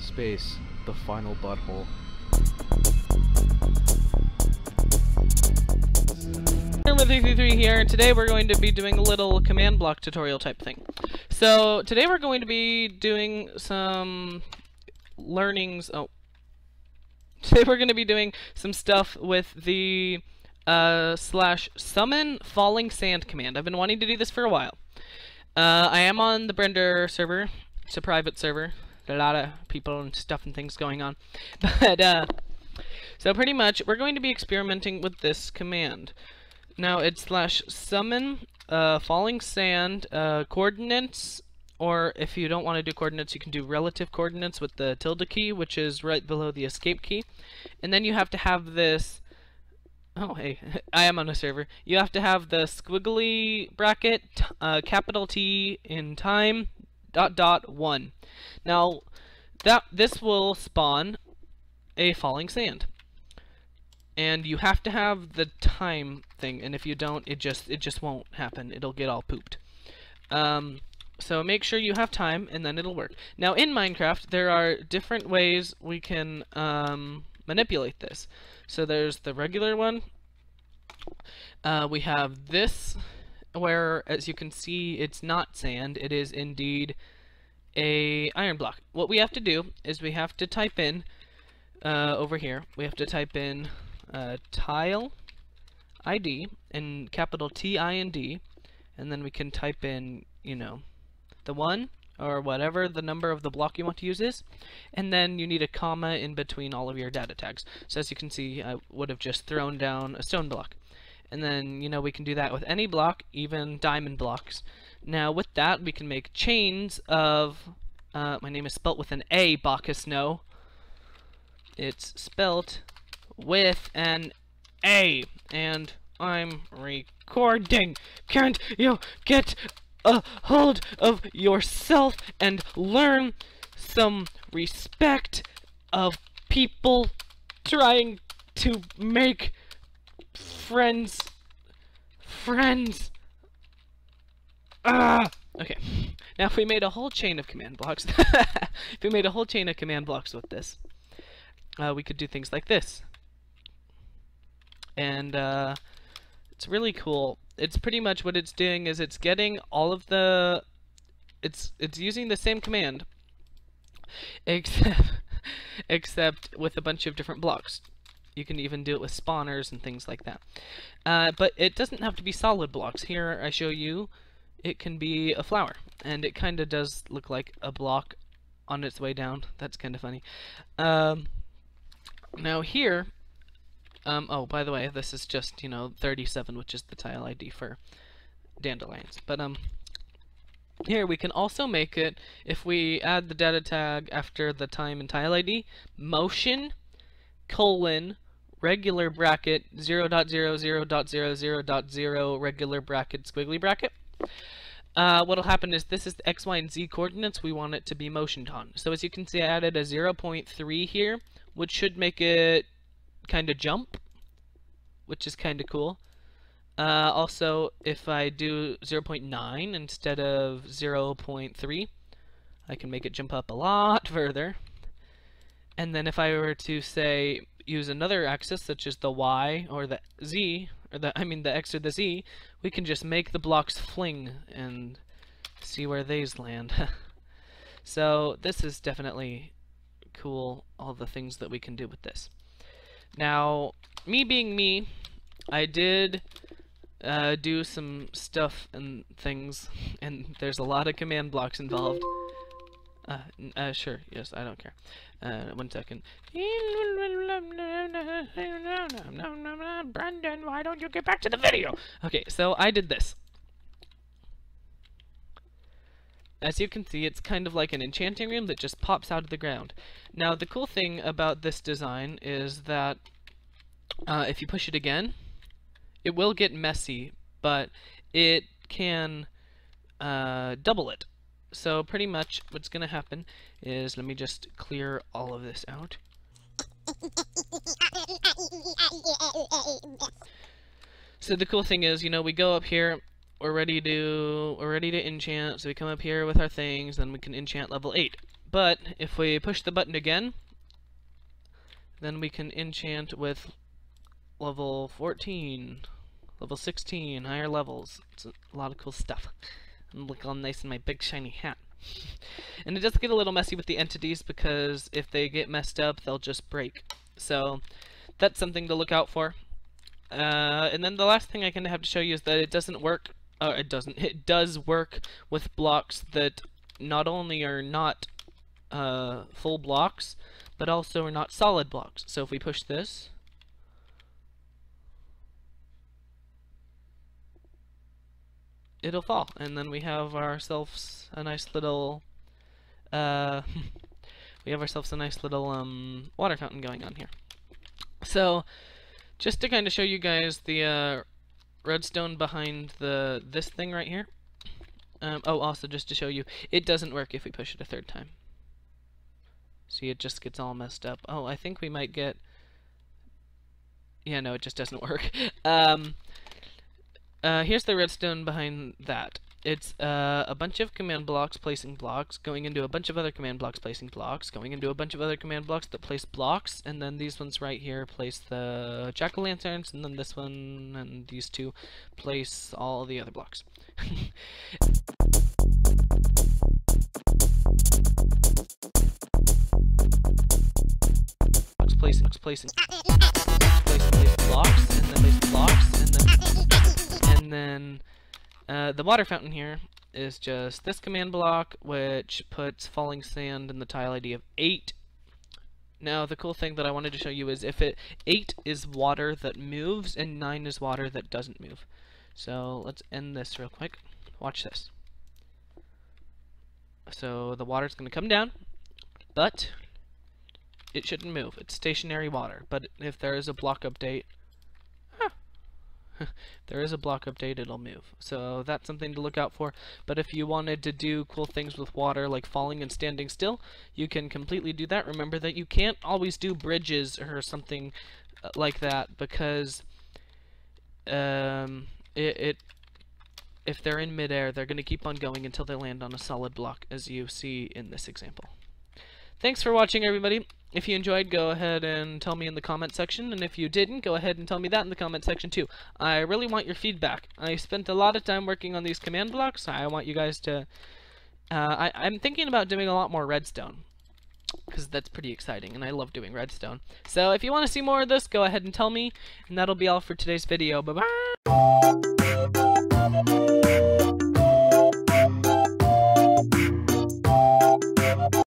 space, the final butthole. Number here, and today we're going to be doing a little command block tutorial type thing. So today we're going to be doing some learnings. Today we're going to be doing some stuff with the /summon Fallingsand command. I've been wanting to do this for a while. I am on the BRENDER server. It's a private server. A lot of people and stuff and things going on. But so pretty much we're going to be experimenting with this command. Now it's /summon Fallingsand coordinates, or if you don't want to do coordinates, you can do relative coordinates with the tilde key, which is right below the escape key. And then you have to have this. Oh, hey, I am on a server. You have to have the squiggly bracket, capital T in time, ... 1. Now, this will spawn a Fallingsand. And you have to have the time thing, and if you don't, it just won't happen. It'll get all pooped. So make sure you have time, and then it'll work. Now, in Minecraft, there are different ways we can manipulate this. So there's the regular one. We have this, where, as you can see, it's not sand. It is indeed a iron block. What we have to do is we have to type in, over here, we have to type in TileID, and capital TIND, and then we can type in, you know, the 1, or whatever the number of the block you want to use is, and then you need a comma in between all of your data tags. So as you can see, I would have just thrown down a stone block. And then, you know, we can do that with any block, even diamond blocks. Now with that, we can make chains of, my name is spelt with an A, Bacchus, no. It's spelt with an A, and I'm recording. Can't you get a hold of yourself and learn some respect of people trying to make friends? Okay. Now if we made a whole chain of command blocks, if we made a whole chain of command blocks with this, we could do things like this. And it's really cool. It's pretty much what it's doing is it's getting all of the, it's using the same command, except with a bunch of different blocks. You can even do it with spawners and things like that. But it doesn't have to be solid blocks. Here I show you it can be a flower, and it kind of does look like a block on its way down. That's kind of funny. Now here, oh, by the way, this is just, you know, 37, which is the tile ID for dandelions. But here we can also make it, if we add the data tag after the time and tile ID, motion, colon, regular bracket, 0.00.00.0 regular bracket, squiggly bracket. What'll happen is this is the X, Y, and Z coordinates we want it to be motioned on. So as you can see, I added a 0.3 here, which should make it kind of jump, which is kind of cool. Also, if I do 0.9 instead of 0.3, I can make it jump up a lot further. And then if I were to say use another axis, such as the Y or the Z, or the X or the Z, we can just make the blocks fling and see where these land. So this is definitely cool, all the things that we can do with this. Now, me being me, I did do some stuff and things, and there's a lot of command blocks involved. Sure, yes, I don't care. 1 second. Brandon, why don't you get back to the video? Okay, so I did this. As you can see, it's kind of like an enchanting room that just pops out of the ground. Now, the cool thing about this design is that if you push it again, it will get messy, but it can double it. So pretty much what's going to happen is, let me just clear all of this out. So the cool thing is, you know, we go up here, we're ready to enchant, so we come up here with our things, then we can enchant level 8. But if we push the button again, then we can enchant with level 14, level 16, higher levels. It's a lot of cool stuff. And look all nice in my big shiny hat. And it does get a little messy with the entities, because if they get messed up, they'll just break. So that's something to look out for. And then the last thing I kind of have to show you is that it doesn't work. It does work with blocks that not only are not full blocks, but also are not solid blocks. So if we push this, it'll fall, and then we have ourselves a nice little water fountain going on here. So just to kind of show you guys the redstone behind this thing right here. Also just to show you, it doesn't work if we push it a third time. See, it just gets all messed up. Oh, I think we might get... Yeah, no, it just doesn't work. Here's the redstone behind that. It's a bunch of command blocks placing blocks, going into a bunch of other command blocks placing blocks, going into a bunch of other command blocks that place blocks, and then these ones right here place the jack-o'-lanterns, and then this one and these two place all the other blocks. placing blocks, and then place blocks, and then the water fountain here is just this command block, which puts Fallingsand in the tile ID of 8. Now, the cool thing that I wanted to show you is 8 is water that moves, and 9 is water that doesn't move. So let's end this real quick. Watch this. So the water's going to come down, but it shouldn't move. It's stationary water. But if there is a block update, it'll move. So that's something to look out for. But if you wanted to do cool things with water, like falling and standing still, you can completely do that. Remember that you can't always do bridges or something like that, because if they're in midair, they're going to keep on going until they land on a solid block, as you see in this example. Thanks for watching, everybody. If you enjoyed, go ahead and tell me in the comment section, and if you didn't, go ahead and tell me that in the comment section too. I really want your feedback. I spent a lot of time working on these command blocks. I want you guys to... I'm thinking about doing a lot more redstone, because that's pretty exciting, and I love doing redstone. So if you want to see more of this, go ahead and tell me, and that'll be all for today's video. Bye-bye!